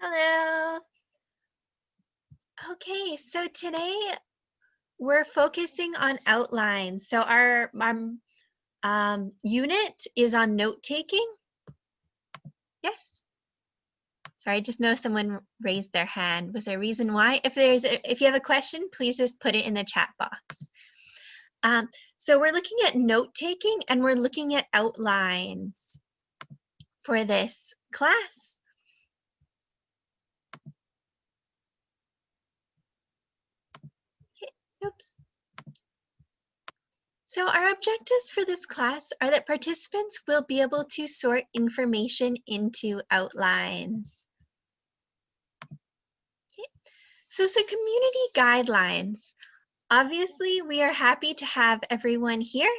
Hello. Okay, so today we're focusing on outlines. So our unit is on note taking. Yes. Sorry, I just know someone raised their hand. Was there a reason why? If you have a question, please just put it in the chat box. So we're looking at note taking and we're looking at outlines for this class. Okay, oops. So our objectives for this class are that participants will be able to sort information into outlines. Okay. So community guidelines. Obviously, we are happy to have everyone here.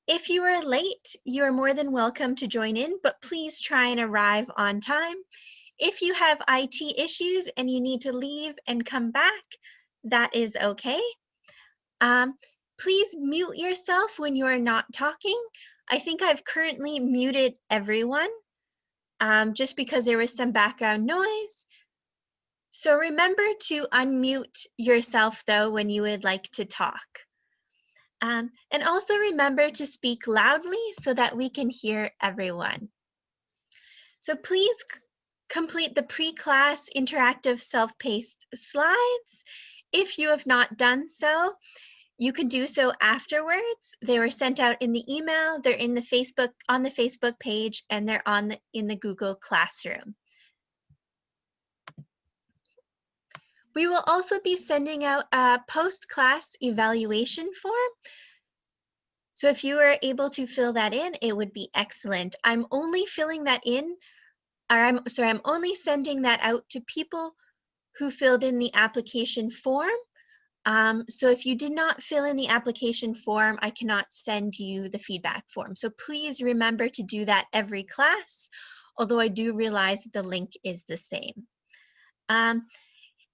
If you are late, you are more than welcome to join in, but please try and arrive on time. If you have IT issues and you need to leave and come back, that is okay. Please mute yourself when you are not talking. I think I've currently muted everyone just because there was some background noise. So remember to unmute yourself though when you would like to talk. And also remember to speak loudly so that we can hear everyone. So please complete the pre-class interactive self-paced slides. If you have not done so, you can do so afterwards. They were sent out in the email, they're in the on the Facebook page, and they're in the Google Classroom. We will also be sending out a post-class evaluation form. So if you are able to fill that in, it would be excellent. I'm only filling that in, or I'm only sending that out to people who filled in the application form. So if you did not fill in the application form, I cannot send you the feedback form. So please remember to do that every class, although I do realize that the link is the same.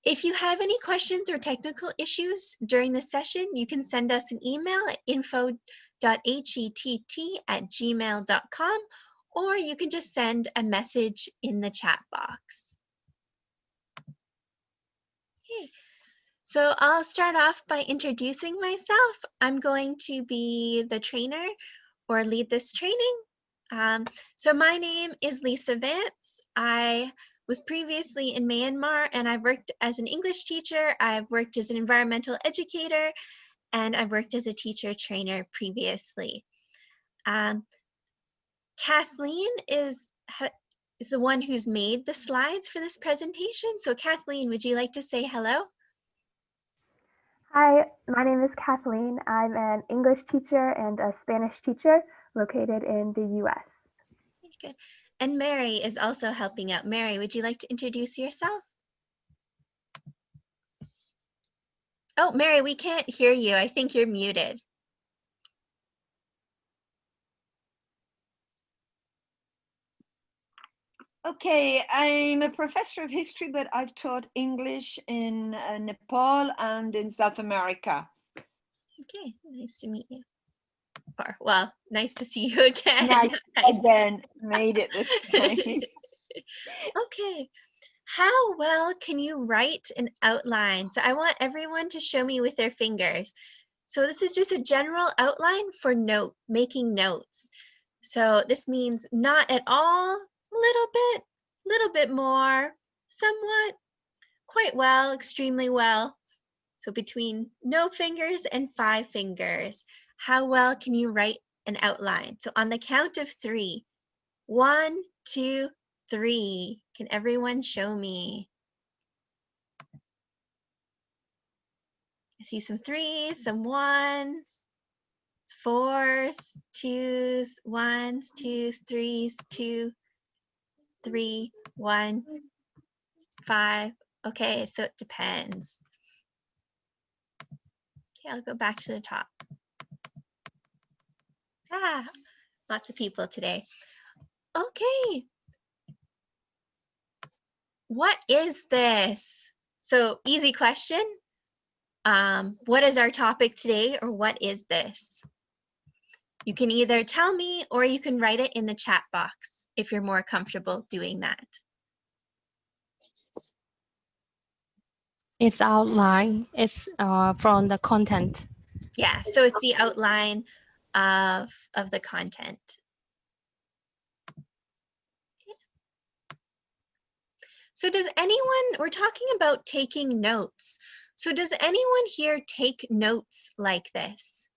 If you have any questions or technical issues during the session, you can send us an email at info.hett@gmail.com, or you can just send a message in the chat box. Okay. So I'll start off by introducing myself. I'm going to be the trainer or lead this training. So my name is Lisa Vance. I was previously in Myanmar and I've worked as an English teacher, I've worked as an environmental educator, and I've worked as a teacher trainer previously. Kathleen is the one who's made the slides for this presentation. So Kathleen, would you like to say hello? Hi, my name is Kathleen. I'm an English teacher and a Spanish teacher located in the US. Good. And Mary is also helping out. Mary, would you like to introduce yourself? Oh, Mary, we can't hear you. I think you're muted. Okay, I'm a professor of history, but I've taught English in Nepal and in South America. Okay, nice to meet you. Or, well, nice to see you again. Nice again, made it this time. Okay, how well can you write an outline? So I want everyone to show me with their fingers. So this is just a general outline for making notes. So this means not at all, little bit more, somewhat, quite well, extremely well. So between no fingers and 5 fingers, how well can you write an outline? So on the count of 3, 1, 2, 3. Can everyone show me? I see some 3s, some 1s, 4s, 2s, 1s, 2s, 3s, 2, 3, 1, 5. Okay, so it depends. Okay, I'll go back to the top. Lots of people today. Okay. What is this? So easy question. What is our topic today, or what is this? You can either tell me or you can write it in the chat box if you're more comfortable doing that. It's outline. It's from the content. Yeah, so it's the outline of the content. So does anyone, we're talking about taking notes. So does anyone here take notes like this?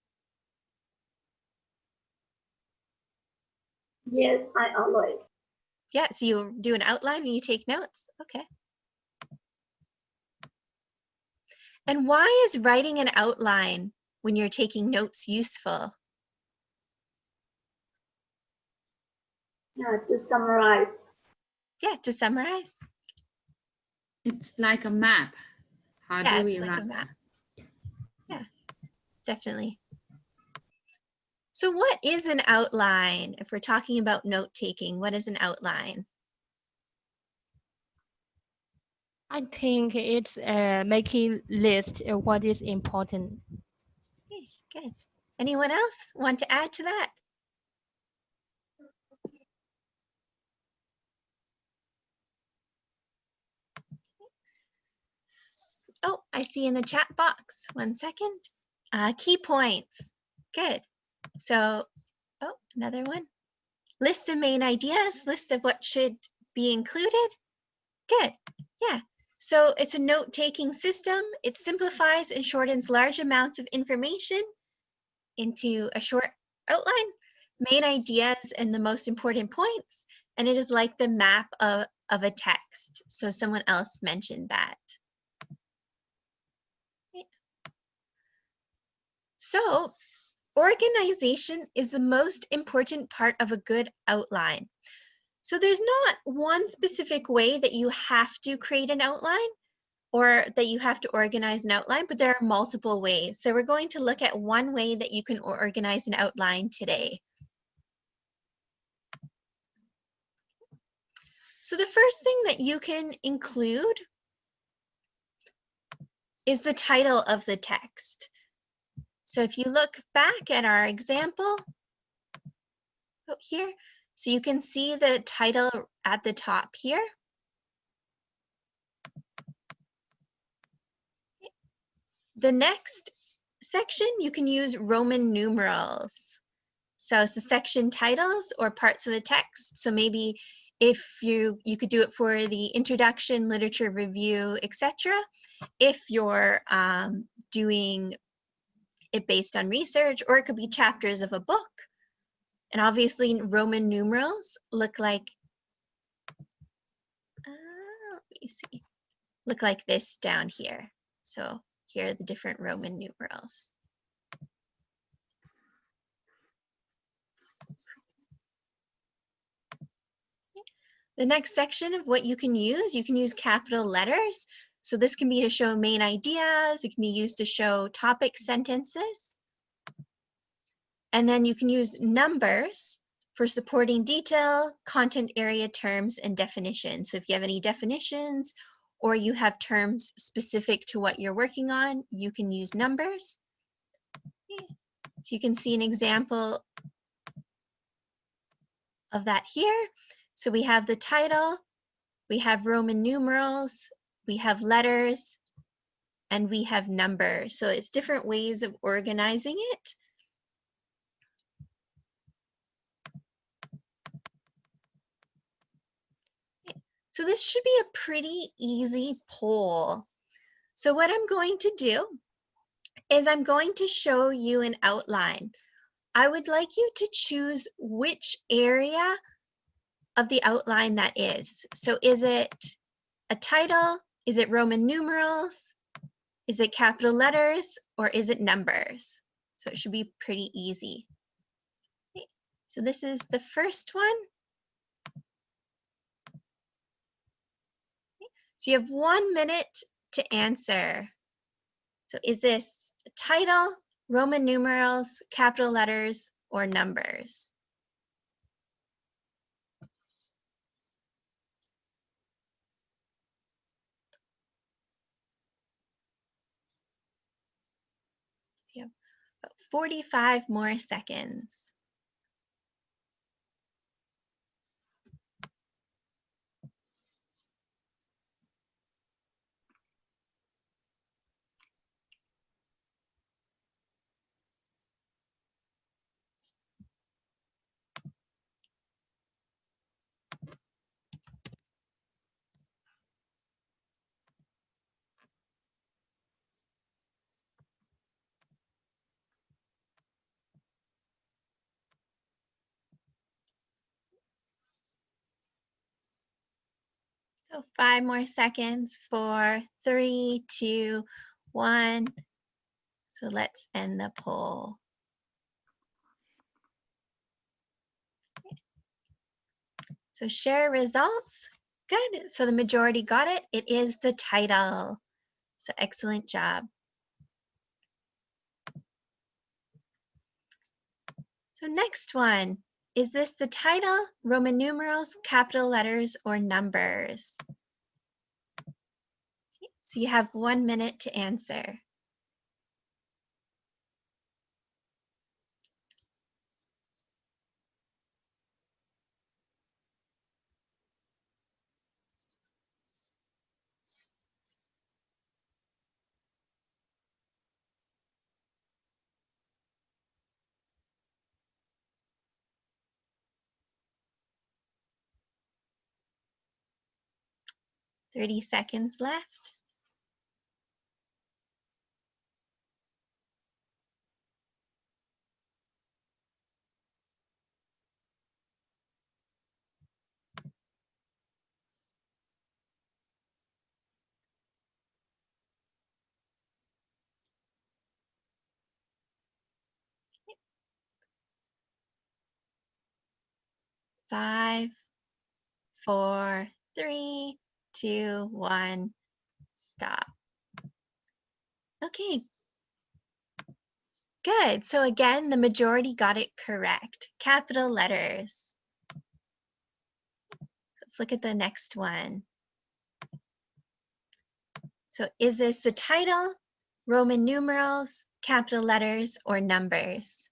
Yes, I always. Yeah, so you do an outline and you take notes. Okay. And why is writing an outline when you're taking notes useful? Yeah, to summarize. Yeah, to summarize. It's like a map. How Yeah, do it's we like a write? map. Yeah, definitely. So what is an outline? If we're talking about note taking, what is an outline? I think it's making list of what is important. Okay, good. Anyone else want to add to that? Oh, I see in the chat box. 1 second. Key points. Good. So, oh, another one. List of main ideas, list of what should be included. Good. Yeah. So it's a note-taking system. It simplifies and shortens large amounts of information into a short outline, main ideas and the most important points. And it is like the map of a text. So someone else mentioned that. So organization is the most important part of a good outline. So there's not one specific way that you have to create an outline or that you have to organize an outline, but there are multiple ways. So we're going to look at one way that you can organize an outline today. So the first thing that you can include is the title of the text. So if you look back at our example here, so you can see the title at the top here. The next section, you can use Roman numerals. So it's the section titles or parts of the text. So maybe if you could do it for the introduction, literature review, etc. If you're doing it based on research, or it could be chapters of a book. And obviously Roman numerals look like, let me see, look like this down here. So here are the different Roman numerals. The next section of what you can use capital letters. So this can be to show main ideas. It can be used to show topic sentences. And then you can use numbers for supporting detail, content area terms, and definitions. So if you have any definitions or you have terms specific to what you're working on, you can use numbers. So you can see an example of that here. So we have the title, we have Roman numerals, we have letters, and we have numbers. So it's different ways of organizing it. So this should be a pretty easy poll. So what I'm going to do is I'm going to show you an outline. I would like you to choose which area of the outline that is. So is it a title? Is it Roman numerals? Is it capital letters? Or is it numbers? So it should be pretty easy. Okay. So this is the first one. So you have 1 minute to answer. So is this a title, Roman numerals, capital letters, or numbers? You have about 45 more seconds. So 5 more seconds. 4, 3, 2, 1. So let's end the poll. So share results. Good. So the majority got it. It is the title. So excellent job. So next one. Is this the title, Roman numerals, capital letters, or numbers? So you have 1 minute to answer. Thirty seconds left. Five, 4, 3, 2, 1. Stop. Okay. Good. So again, the majority got it correct. Capital letters. Let's look at the next one. So is this the title, Roman numerals, capital letters, or numbers?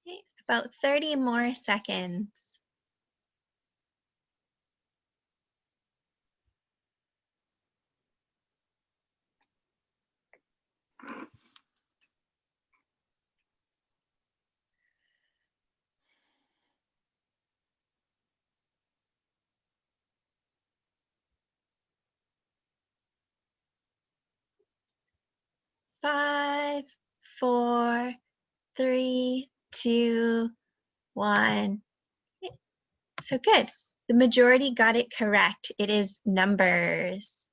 Okay, about 30 more seconds. Five, 4, 3, 2, 1. So good. The majority got it correct. It is numbers.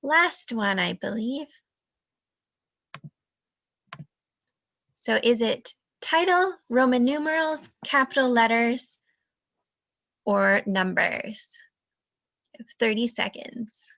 Last one, I believe. So is it title, Roman numerals, capital letters, or numbers? 30 seconds.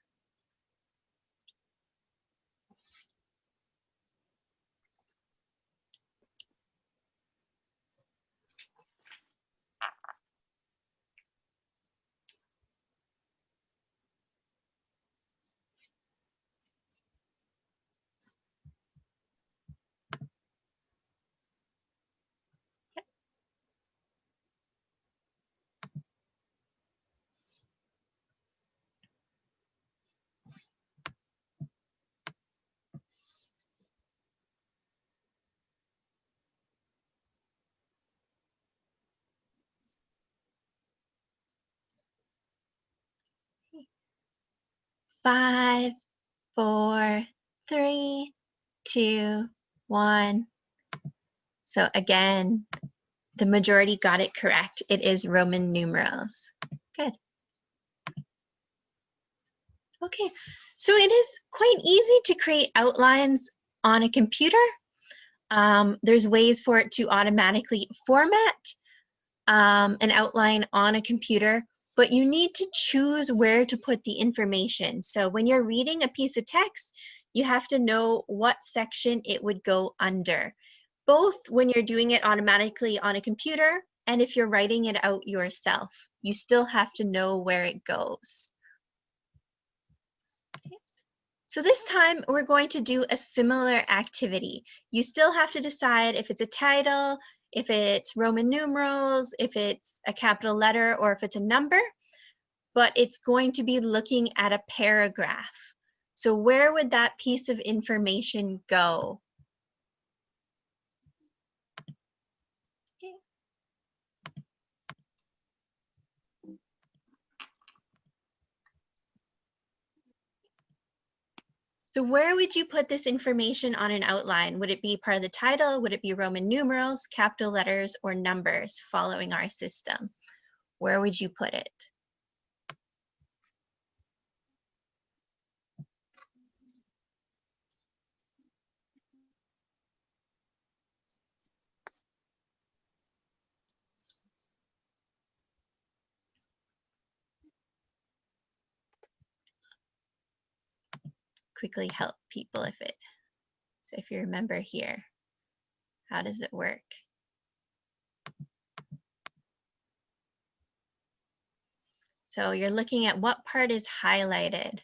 Five, 4, 3, 2, 1. So again, the majority got it correct. It is Roman numerals. Good. Okay, so it is quite easy to create outlines on a computer. There's ways for it to automatically format an outline on a computer, but you need to choose where to put the information. So when you're reading a piece of text, you have to know what section it would go under, both when you're doing it automatically on a computer and if you're writing it out yourself. You still have to know where it goes. So this time we're going to do a similar activity. You still have to decide if it's a title, if it's Roman numerals, if it's a capital letter, or if it's a number, but it's going to be looking at a paragraph. So where would that piece of information go? Okay. So where would you put this information on an outline? Would it be part of the title? Would it be Roman numerals, capital letters, or numbers following our system? Where would you put it? Quickly help people so if you remember here, how does it work? So you're looking at what part is highlighted.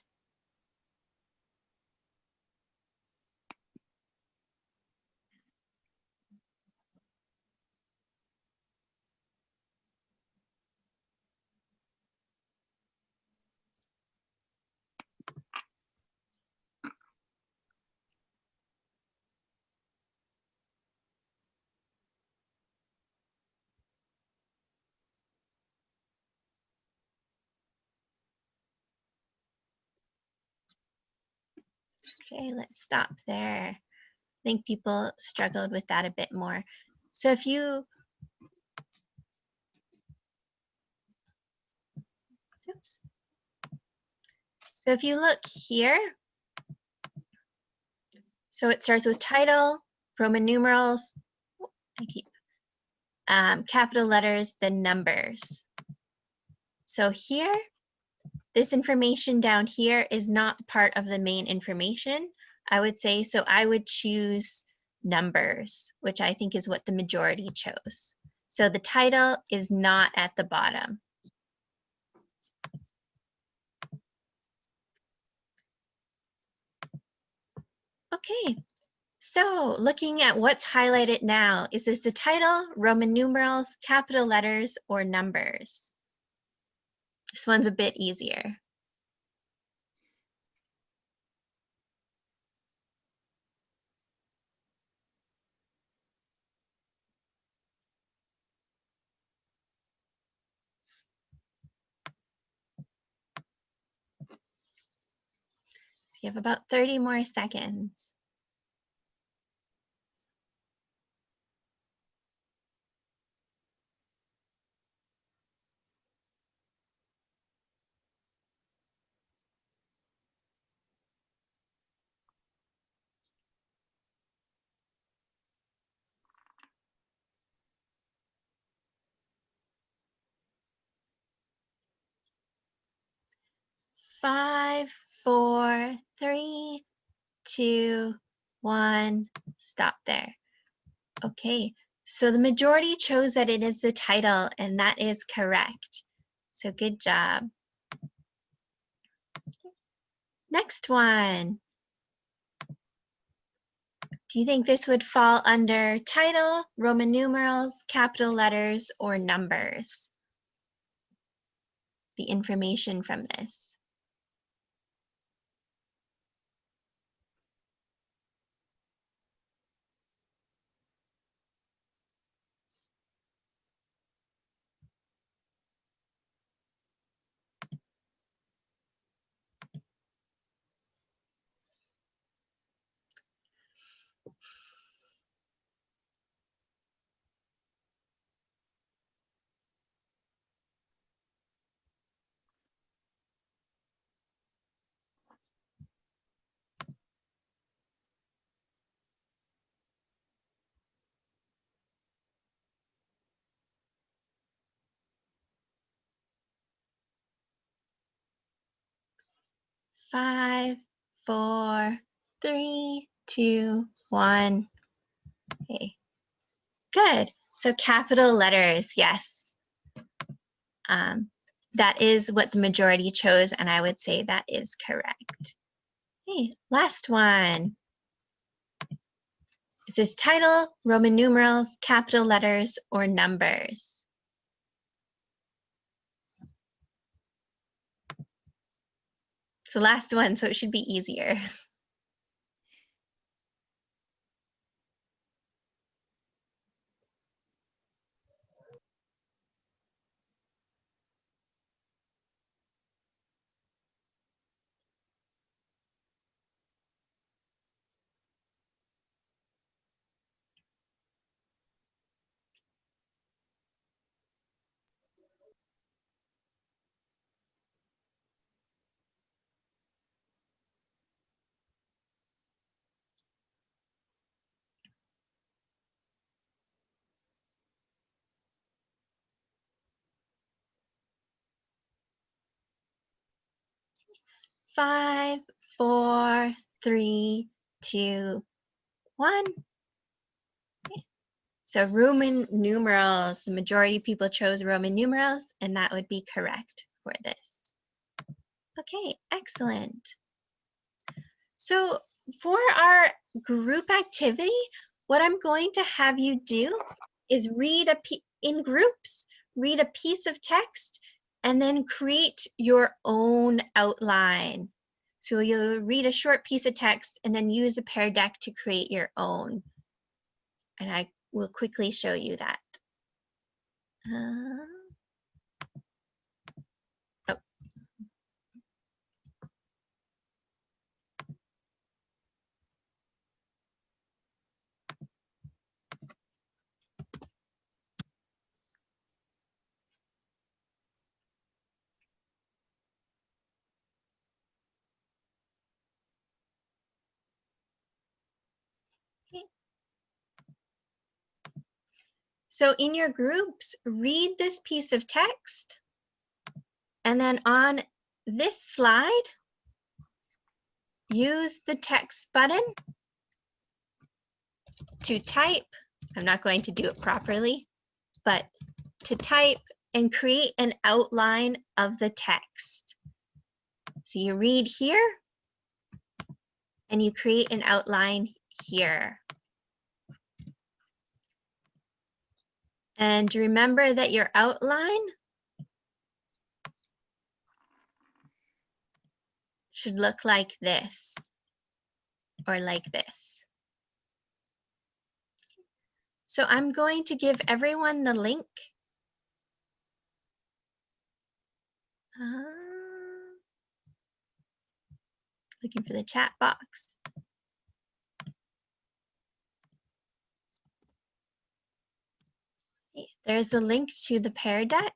Okay, let's stop there. I think people struggled with that a bit more. So if you, oops. So if you look here, so it starts with title, Roman numerals, capital letters, then numbers. So here, this information down here is not part of the main information, I would say. So I would choose numbers, which I think is what the majority chose. So the title is not at the bottom. Okay, so looking at what's highlighted now, is this the title, Roman numerals, capital letters, or numbers? This one's a bit easier. You have about 30 more seconds. Five, four, three, two, one, stop there. Okay, so the majority chose that it is the title, and that is correct. So good job. Next one. Do you think this would fall under title, Roman numerals, capital letters, or numbers? The information from this. Five, four, three, two, one. Okay, good. So capital letters, yes. That is what the majority chose, and I would say that is correct. Okay, last one. Is this title, Roman numerals, capital letters, or numbers? It's the last one, so it should be easier. Five, four, three, two, one. So Roman numerals, the majority of people chose Roman numerals, and that would be correct for this. Okay, excellent. So for our group activity, what I'm going to have you do is read in groups, read a piece of text, and then create your own outline. So you'll read a short piece of text and then use a Pear Deck to create your own. And I will quickly show you that. Oh. Okay. So in your groups, read this piece of text, and then on this slide, use the text button to type. I'm not going to do it properly, but to type and create an outline of the text. So you read here and you create an outline here. And remember that your outline should look like this or like this. So I'm going to give everyone the link. Looking for the chat box. There's a link to the Pear Deck.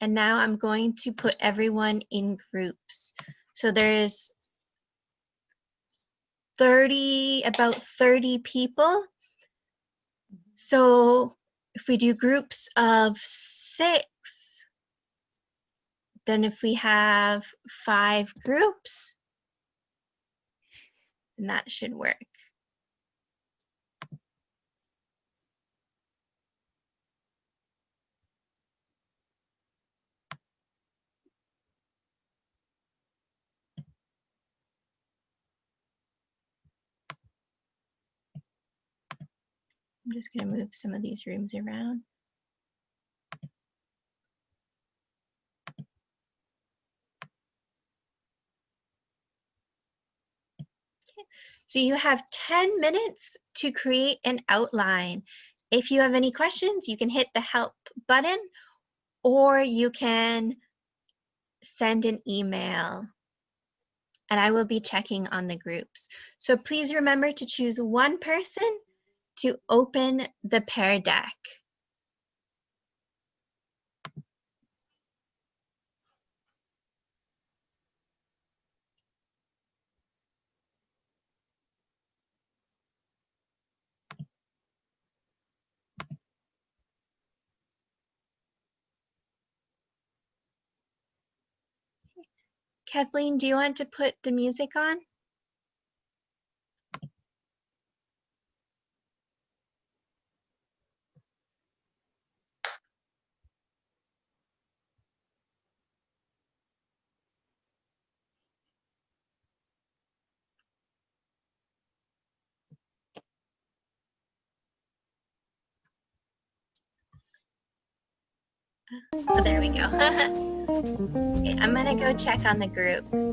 And now I'm going to put everyone in groups. So there's about 30 people. So if we do groups of 6, then if we have 5 groups, then that should work. I'm just going to move some of these rooms around. So you have 10 minutes to create an outline. If you have any questions, you can hit the help button or you can send an email and I will be checking on the groups. So please remember to choose one person to open the Pear Deck. Kathleen, do you want to put the music on? Oh, there we go. Okay, I'm gonna go check on the groups.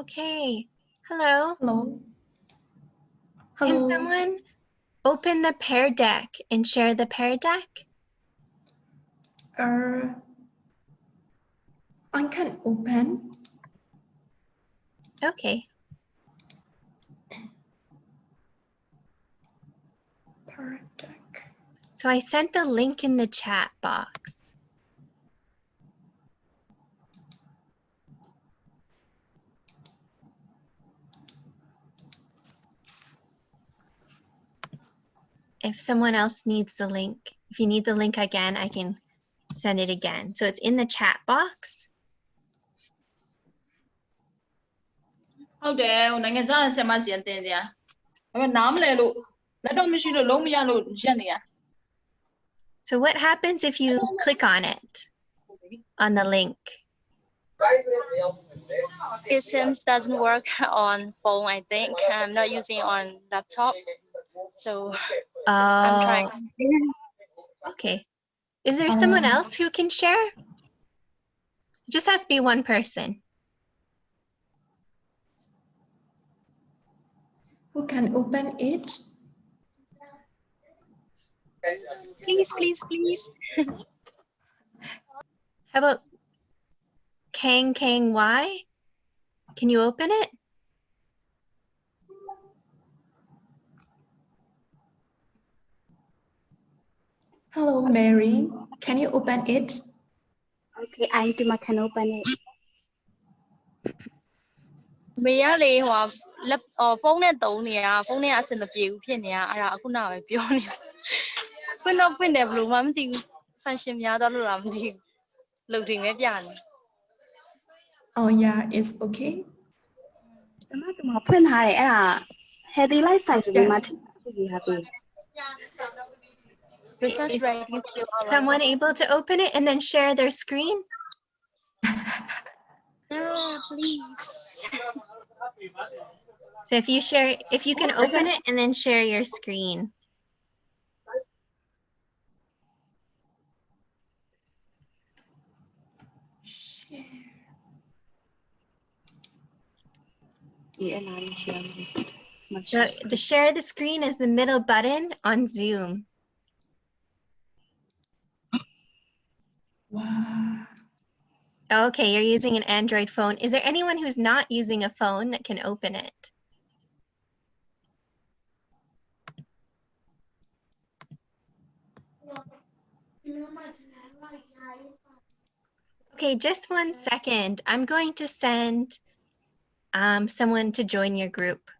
Okay, hello. Hello. Can Hello. someone open the pair deck and share the pair deck? I can open. Okay. Pair deck. So I sent the link in the chat box. If someone else needs the link, if you need the link again, I can send it again. So it's in the chat box. ဟုတ်တယ်ဟိုနိုင်ငံခြားဆရာမစီရင်တင်စရာဒါပေမဲ့နားမလဲလို့လက်တော့မရှိလို့လုံးမရလို့ရက်နေရ So what happens if you click on it, on the link? It seems doesn't work on phone, I think. I'm not using on laptop. So I'm trying. Okay. Is there someone else who can share? It just has to be one person. Who can open it? Please, please, please. How about Kang Y? Can you open it? Hello, Mary. Can you open it? Okay, I can open it. မေကလေဟိုလက်ဖုန်းနဲ့တုံးနေတာဖုန်းနဲ့အဆင်မပြေဘူးဖြစ်နေတာအဲ့ဒါအခုနပဲပြောနေတာဖွင့်တော့ဖွင့်တယ်ဘယ်လိုမှမသိဘူး function များတော့လို့လားမသိဘူးလုံတင်ပဲပြနေ Oh yeah, it's okay. ဒီမှာဖွင့်ထားတယ်အဲ့ဒါ healthy lifestyle ဆိုပြီးမှထည့်ထားပေး research writing skill Someone able to open it and then share their screen? please. So if you can open it and then share your screen. So the share the screen is the middle button on Zoom. Wow. Okay, you're using an Android phone. Is there anyone who's not using a phone that can open it? Okay, just 1 second. I'm going to send someone to join your group.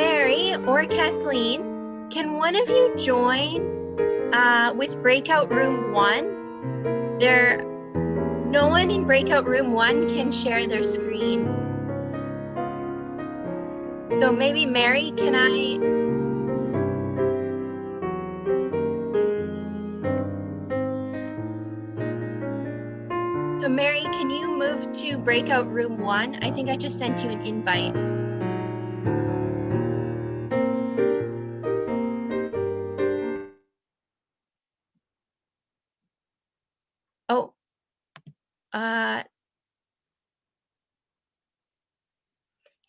Mary or Kathleen, can one of you join with breakout room 1? No one in breakout room 1 can share their screen. So maybe Mary, can I? So Mary, can you move to breakout room 1? I think I just sent you an invite. Oh,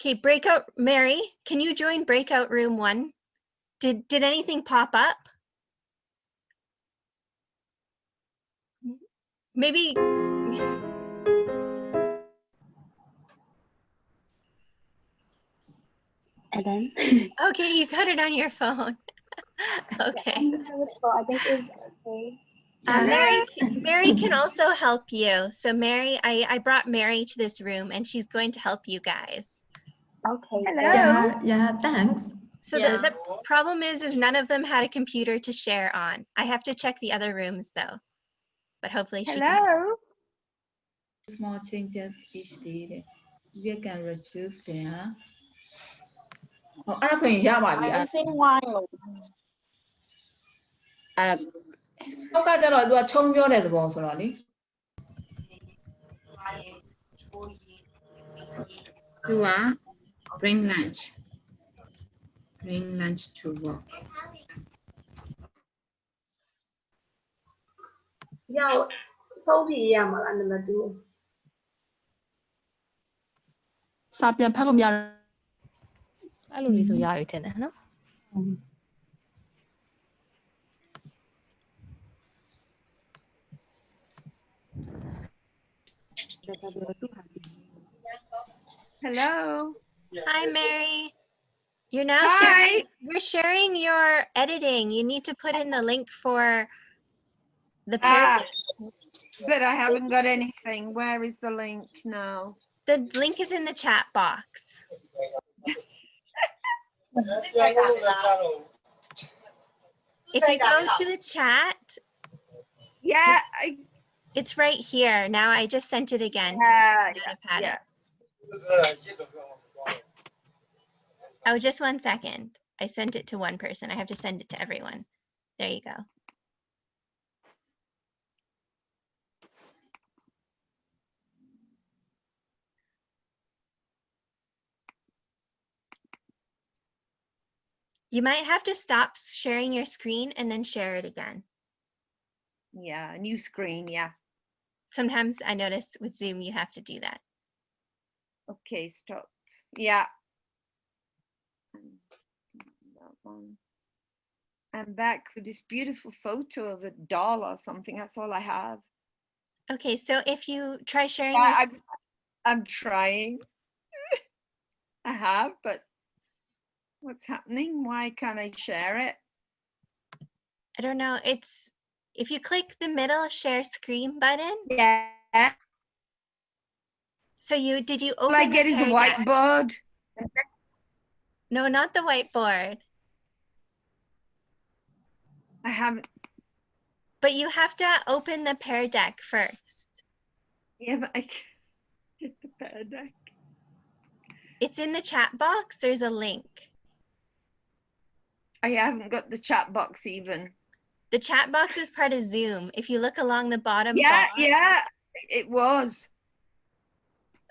okay, breakout, Mary, can you join breakout room 1? Did anything pop up? Maybe, And then Okay, you got it on your phone. Okay. I think it's okay. Mary can also help you. So Mary, I brought Mary to this room and she's going to help you guys. Okay. Hello. Yeah, thanks. So the problem is none of them had a computer to share on. I have to check the other rooms though, but hopefully she can. Hello. Small changes each day. We can reduce there. အဲ့ဒါဆိုရင်ရပါပြီအဲ့ say why အောက်ကကျတော့သူကခြုံပြောတဲ့သဘောဆိုတော့လေ Do bring lunch. Bring lunch to work. ရောက်ဆုံးဖြတ်ရမှာလားနံပါတ်2စာပြန်ဖတ်လို့မရ အဲ့လိုလေးဆိုရပြီထင်တယ်နော် Hello. Hi, Mary. You're now Hi. you're sharing your editing. You need to put in the link for the Ah, paragraph. but I haven't got anything. Where is the link now? The link is in the chat box. If you go to the chat, Yeah, it's right here. Now I just sent it again. 'cause yeah, you might have had yeah. it. Oh, just 1 second. I sent it to one person. I have to send it to everyone. There you go. You might have to stop sharing your screen and then share it again. Yeah, new screen, yeah. Sometimes I notice with Zoom, you have to do that. Okay, stop. Yeah. That one. I'm back with this beautiful photo of a doll or something. That's all I have. Okay, so if you try sharing Yeah, your I'm trying. I have, but what's happening? Why can't I share it? I don't know, it's, if you click the middle share screen button, Yeah. so did you All open I the get is a Pear Deck? whiteboard. No, not the whiteboard, I haven't. but you have to open the Pear Deck first. Yeah, but I can't get the Pear Deck. It's in the chat box, there's a link. I haven't got the chat box even. The chat box is part of Zoom. If you look along the bottom Yeah, bar. yeah, it was.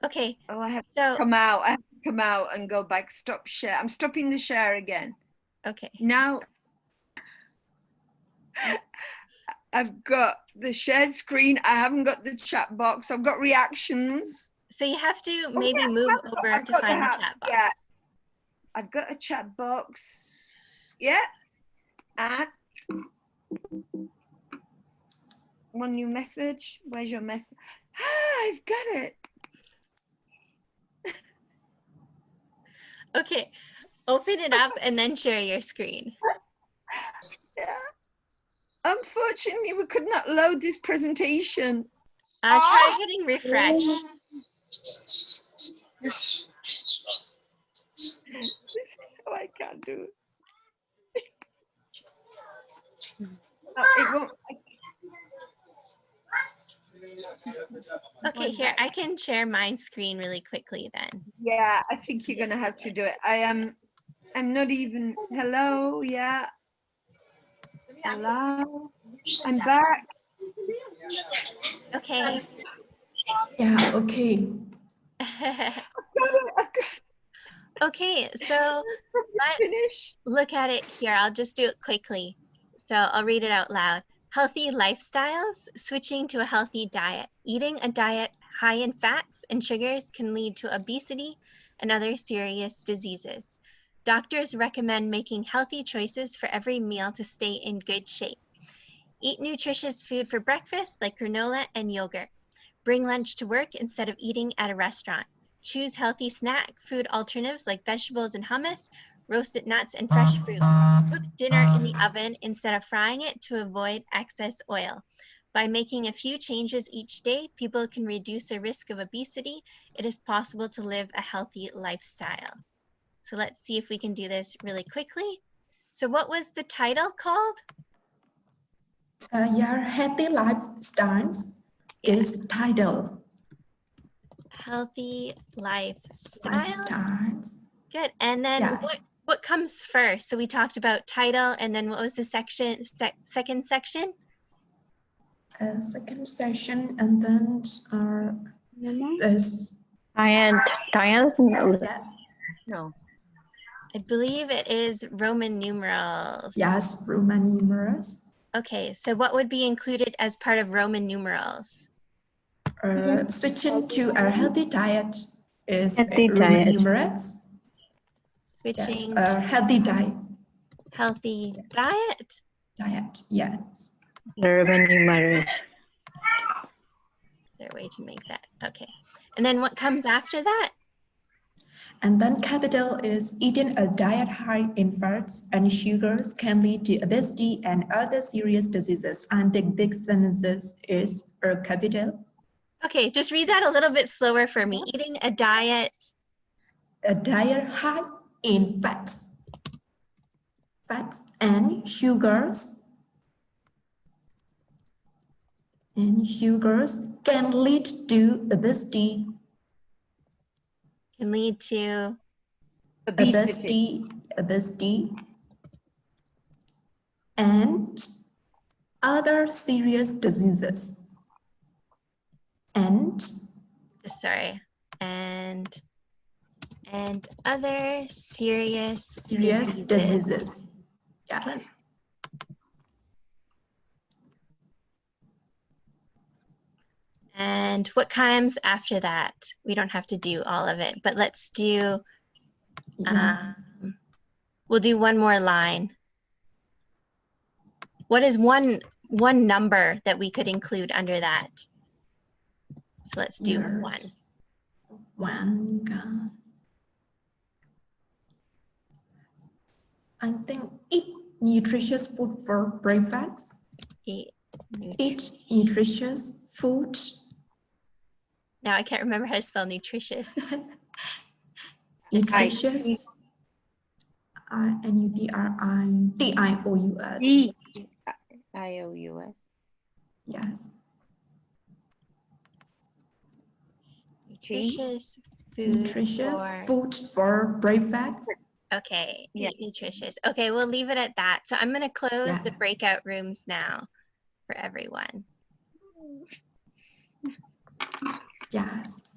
Okay, Oh, I have so, to come out. I have to come out and go back. Stop share. I'm stopping the share again. okay. Now I've got the shared screen. I haven't got the chat box. I've got reactions. So you have to yeah, maybe move over I've to got find the that. chat box. Yeah. I've got a chat box. Yeah. And one new message. Where's your message? Ah, I've got it. Okay, open it up and then share your screen. Yeah. Unfortunately, we could not load this presentation. Try hitting refresh. Oh, I can't do it. It won't. Okay, here, I can share my screen really quickly then. Yeah, I think you're gonna have to do it. I'm not even. Hello, yeah. Hello, I'm back. Okay. Yeah, okay. Okay, so let's look at it here. I'll just do it quickly. So I'll read it out loud. Healthy lifestyles, switching to a healthy diet. Eating a diet high in fats and sugars can lead to obesity and other serious diseases. Doctors recommend making healthy choices for every meal to stay in good shape. Eat nutritious food for breakfast like granola and yogurt. Bring lunch to work instead of eating at a restaurant. Choose healthy snack food alternatives like vegetables and hummus, roasted nuts, and fresh fruit. Cook dinner in the oven instead of frying it to avoid excess oil. By making a few changes each day, people can reduce the risk of obesity. It is possible to live a healthy lifestyle. So let's see if we can do this really quickly. So what was the title called? Your healthy lifestyles is titled Healthy lifestyle. Lifestyles. Good. And then Yes. what comes first? So we talked about title, and then what was the section? Second section? Second session, and then this. Diane, Yes. no. I believe it is Roman numerals. Yes, Roman numerals. Okay, so what would be included as part of Roman numerals? Switching to a healthy diet is Healthy Roman diet. numerals. Switching Yes, healthy diet. Healthy diet? Diet, yes. Roman numerals. Is there a way to make that? Okay. And then what comes after that? And then capital is eating a diet high in fats and sugars can lead to obesity and other serious diseases. And the big sentences is capital. Okay, just read that a little bit slower for me. Eating a diet. A diet high in fats and sugars. And sugars can lead to obesity. Can lead to Obesity. Obesity and other serious diseases. And sorry, and other serious diseases. Yeah. Good. And what comes after that? We don't have to do all of it, but let's do, Yes. We'll do one more line. What is one number that we could include under that? So let's do one. One. I think eat nutritious food for breakfast. Eat nutritious food. Now I can't remember how to spell nutritious. Nutritious. N-U-T-R-I-T-I-O-U-S. D-I-O-U-S. Yes. Nutritious food for breakfast. Okay, eat nutritious. Okay, we'll leave it at that. So I'm going to close the breakout rooms now for everyone. Yes.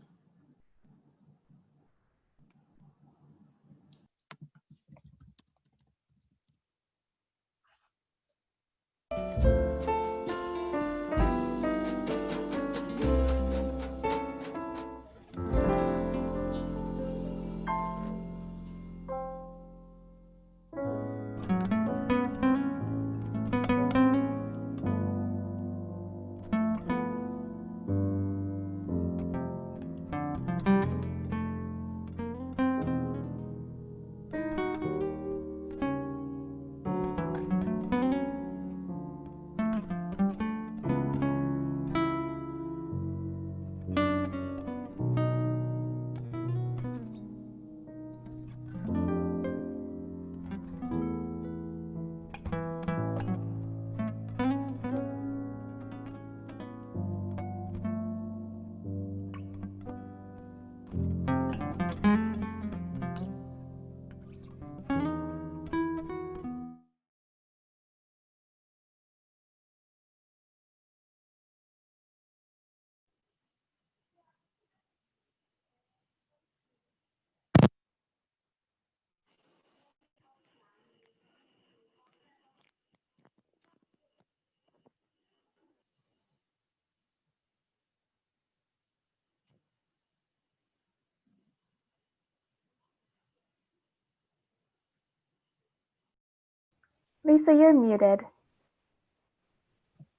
Lisa, you're muted.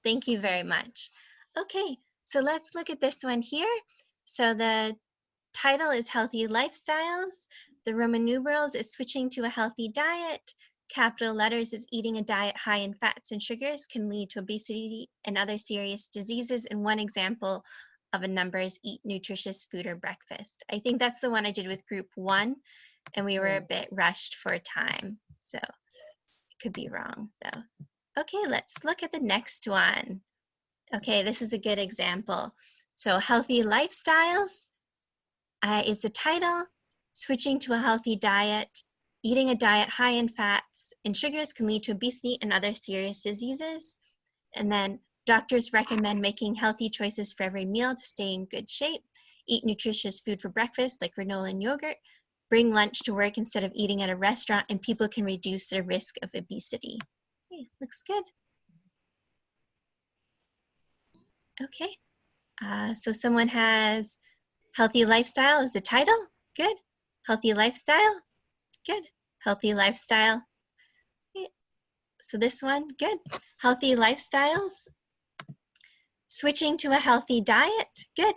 Thank you very much. Okay, so let's look at this one here. So the title is Healthy Lifestyles. The Roman numerals is switching to a healthy diet. Capital letters is eating a diet high in fats and sugars can lead to obesity and other serious diseases. And one example of a number is eat nutritious food or breakfast. I think that's the one I did with group 1, and we were a bit rushed for time, so it could be wrong though. Okay, let's look at the next one. Okay, this is a good example. So Healthy Lifestyles is the title. Switching to a healthy diet. Eating a diet high in fats and sugars can lead to obesity and other serious diseases. And then doctors recommend making healthy choices for every meal to stay in good shape. Eat nutritious food for breakfast like granola and yogurt. Bring lunch to work instead of eating at a restaurant, and people can reduce their risk of obesity. Okay, looks good. Okay, so someone has Healthy Lifestyle as the title. Good. Healthy Lifestyle. Good. Healthy Lifestyle. Okay. So this one, good. Healthy Lifestyles. Switching to a healthy diet. Good.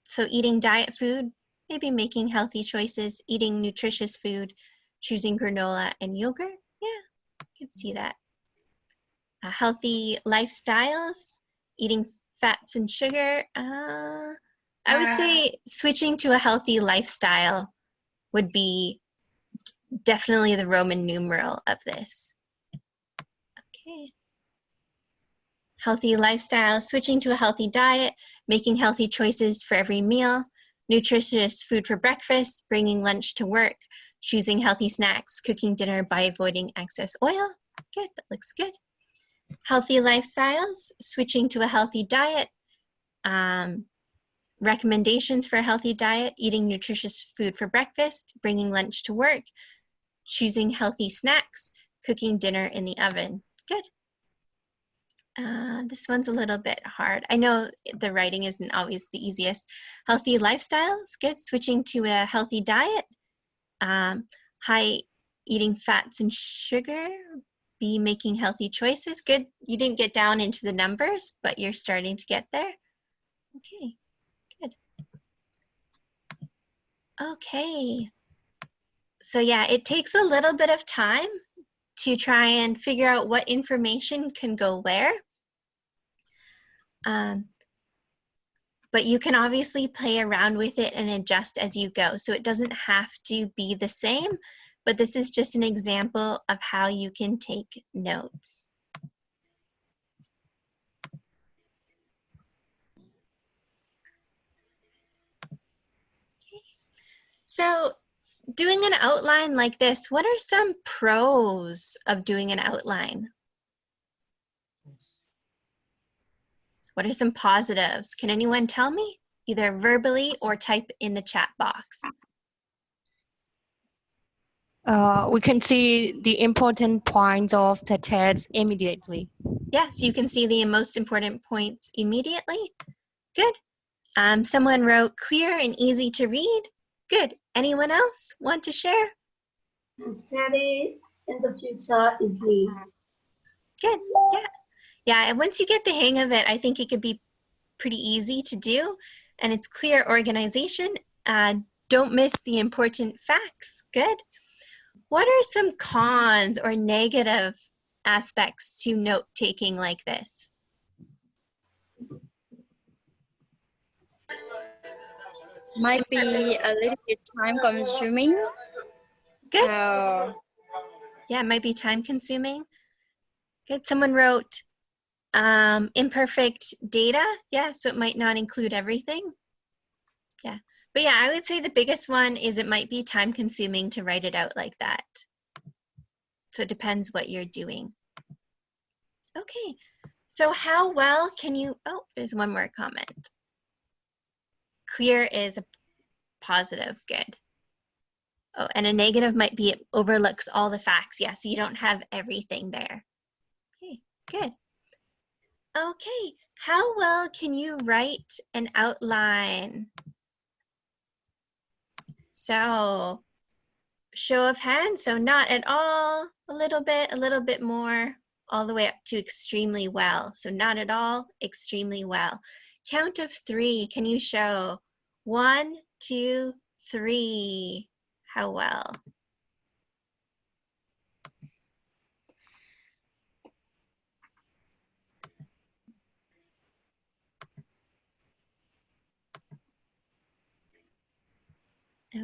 So eating diet food, maybe making healthy choices, eating nutritious food, choosing granola and yogurt. Yeah, I can see that. Healthy lifestyles, eating fats and sugar. I would say switching to a healthy lifestyle would be definitely the Roman numeral of this. Okay. Healthy lifestyle, switching to a healthy diet, making healthy choices for every meal, nutritious food for breakfast, bringing lunch to work, choosing healthy snacks, cooking dinner by avoiding excess oil. Good, that looks good. Healthy lifestyles, switching to a healthy diet, recommendations for a healthy diet, eating nutritious food for breakfast, bringing lunch to work, choosing healthy snacks, cooking dinner in the oven. Good. This one's a little bit hard. I know the writing isn't always the easiest. Healthy lifestyles, good. Switching to a healthy diet, high eating fats and sugar, be making healthy choices. Good. You didn't get down into the numbers, but you're starting to get there. Okay, good. Okay. So yeah, it takes a little bit of time to try and figure out what information can go where. But you can obviously play around with it and adjust as you go. So it doesn't have to be the same, but this is just an example of how you can take notes. Okay. So doing an outline like this, what are some pros of doing an outline? What are some positives? Can anyone tell me? Either verbally or type in the chat box. We can see the important points of the text immediately. Yes, you can see the most important points immediately. Good. Someone wrote clear and easy to read. Good. Anyone else want to share? Study in the future easily. Good. Yeah. Yeah, and once you get the hang of it, I think it could be pretty easy to do, and it's clear organization. Don't miss the important facts. Good. What are some cons or negative aspects to note-taking like this? Might be a little bit time consuming. Good. Yeah, it might be time consuming. Good. Someone wrote imperfect data. Yeah, so it might not include everything. Yeah, but yeah, I would say the biggest one is it might be time consuming to write it out like that. So it depends what you're doing. Okay, so how well can you, oh, there's one more comment. Clear is a positive, good. Oh, and a negative might be it overlooks all the facts. Yeah, so you don't have everything there. Okay, good. Okay, how well can you write an outline? So, show of hands, so not at all, a little bit more, all the way up to extremely well. So not at all, extremely well. Count of 3, can you show 1, 2, 3. How well?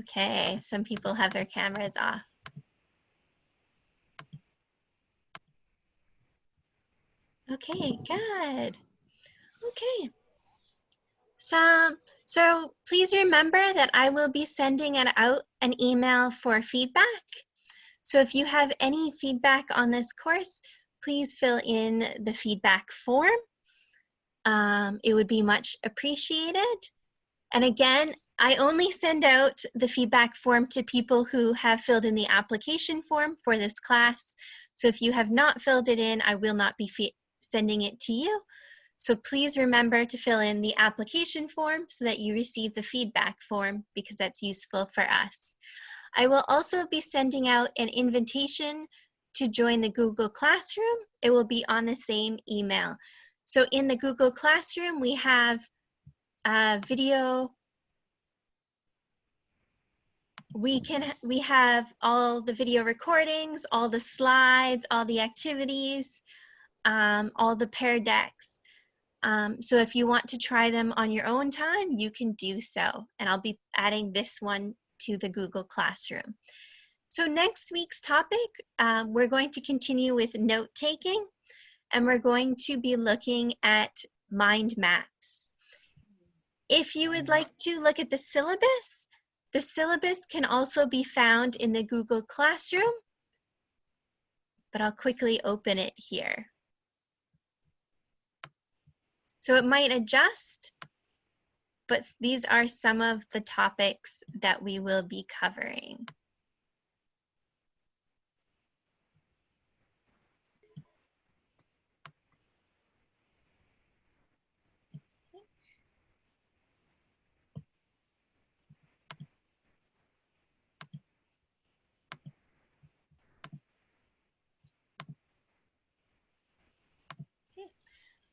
Okay, some people have their cameras off. Okay, good. Okay. So please remember that I will be sending out an email for feedback. So if you have any feedback on this course, please fill in the feedback form. It would be much appreciated. And again, I only send out the feedback form to people who have filled in the application form for this class. So if you have not filled it in, I will not be sending it to you. So please remember to fill in the application form so that you receive the feedback form, because that's useful for us. I will also be sending out an invitation to join the Google Classroom. It will be on the same email. So in the Google Classroom, we have video. We have all the video recordings, all the slides, all the activities, all the pair decks. So if you want to try them on your own time, you can do so. And I'll be adding this one to the Google Classroom. So next week's topic, we're going to continue with note taking, and we're going to be looking at mind maps. If you would like to look at the syllabus can also be found in the Google Classroom, but I'll quickly open it here. So it might adjust, but these are some of the topics that we will be covering.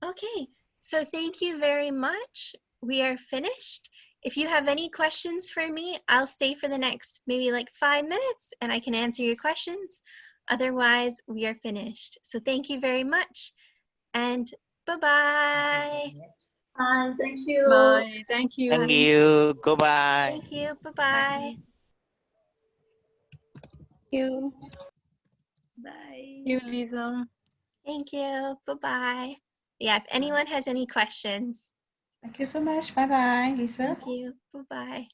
Okay, so thank you very much. We are finished. If you have any questions for me, I'll stay for the next maybe like 5 minutes and I can answer your questions. Otherwise, we are finished. So thank you very much and bye-bye. Thank you. Bye. Thank you. Thank you. Goodbye. Thank you. Bye-bye. You. Bye. You, Lisa. Thank you. Bye-bye. Yeah, if anyone has any questions. Thank you so much. Bye bye, Lisa. Thank you. Bye-bye.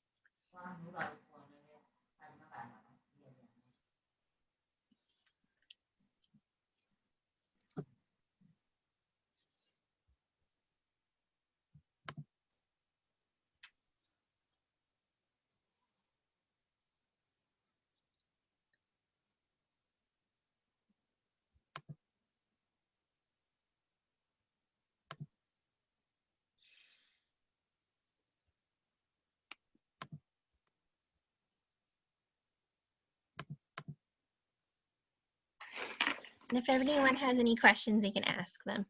And if anyone has any questions, they can ask them.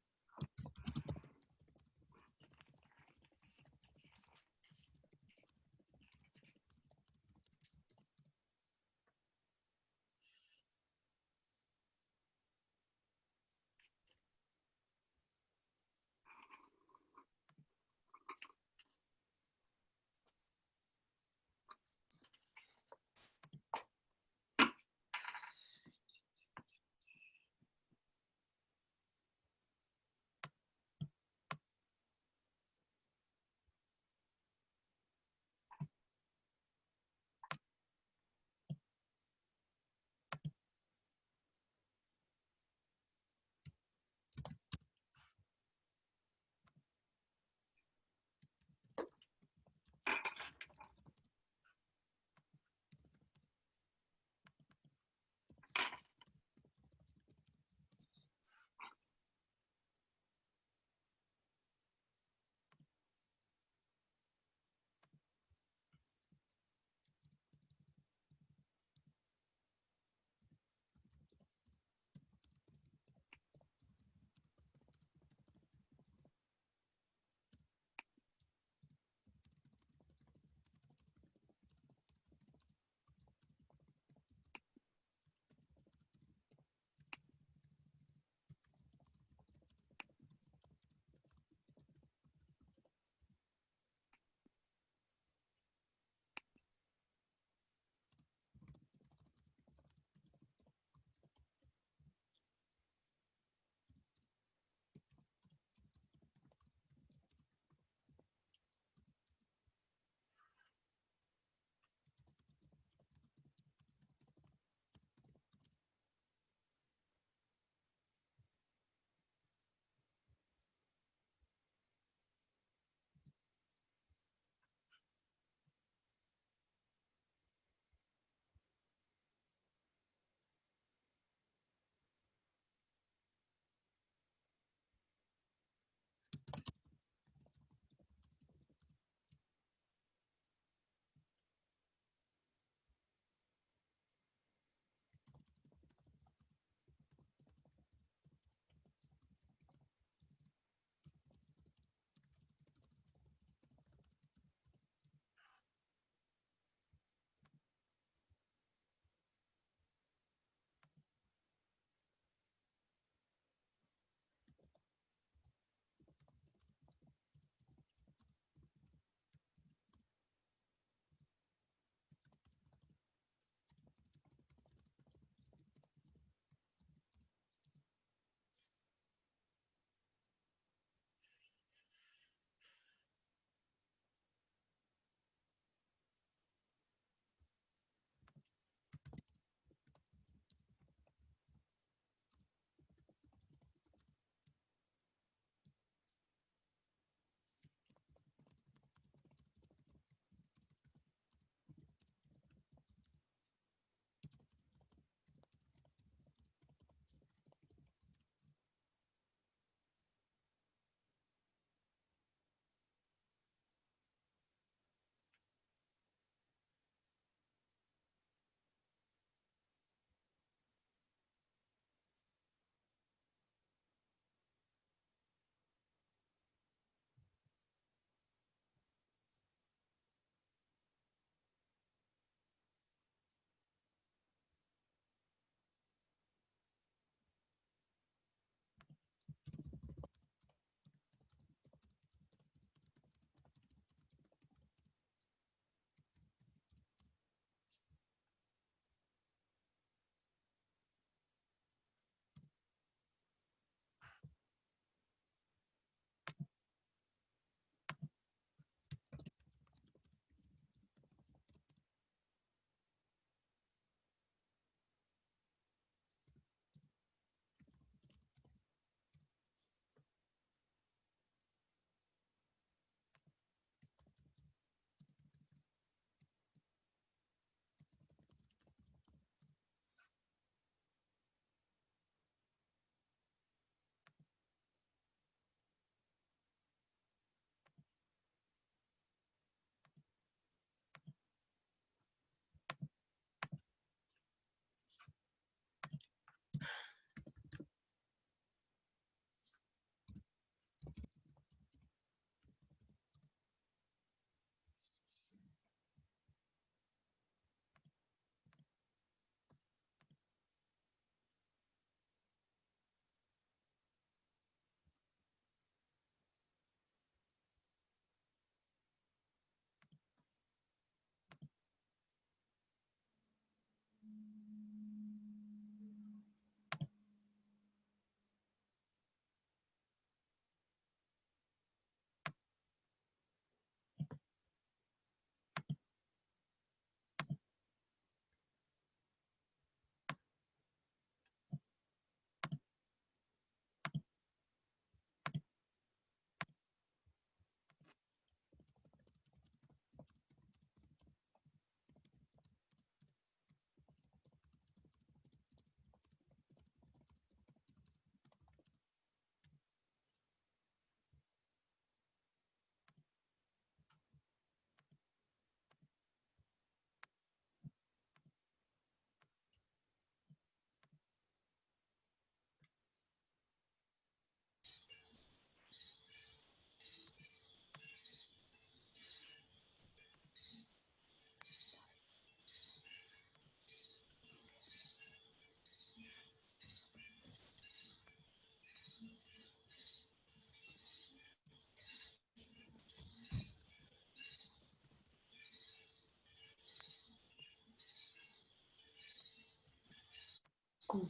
Google.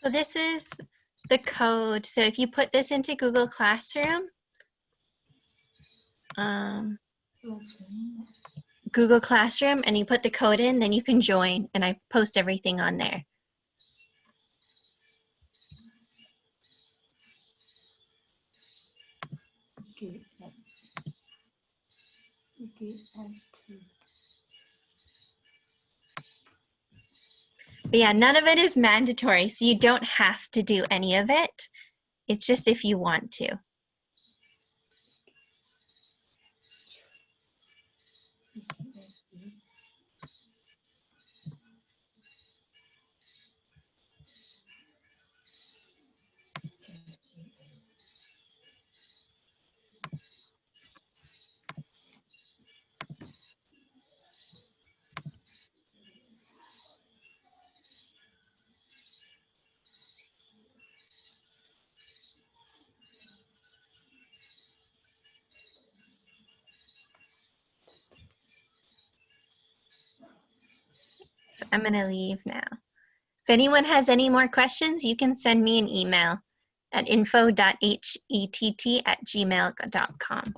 So this is the code. So if you put this into Google Classroom, Google Classroom, and you put the code in, then you can join, and I post everything on there. But yeah, none of it is mandatory, so you don't have to do any of it. It's just if you want to. So I'm going to leave now. If anyone has any more questions, you can send me an email at info.hett@gmail.com.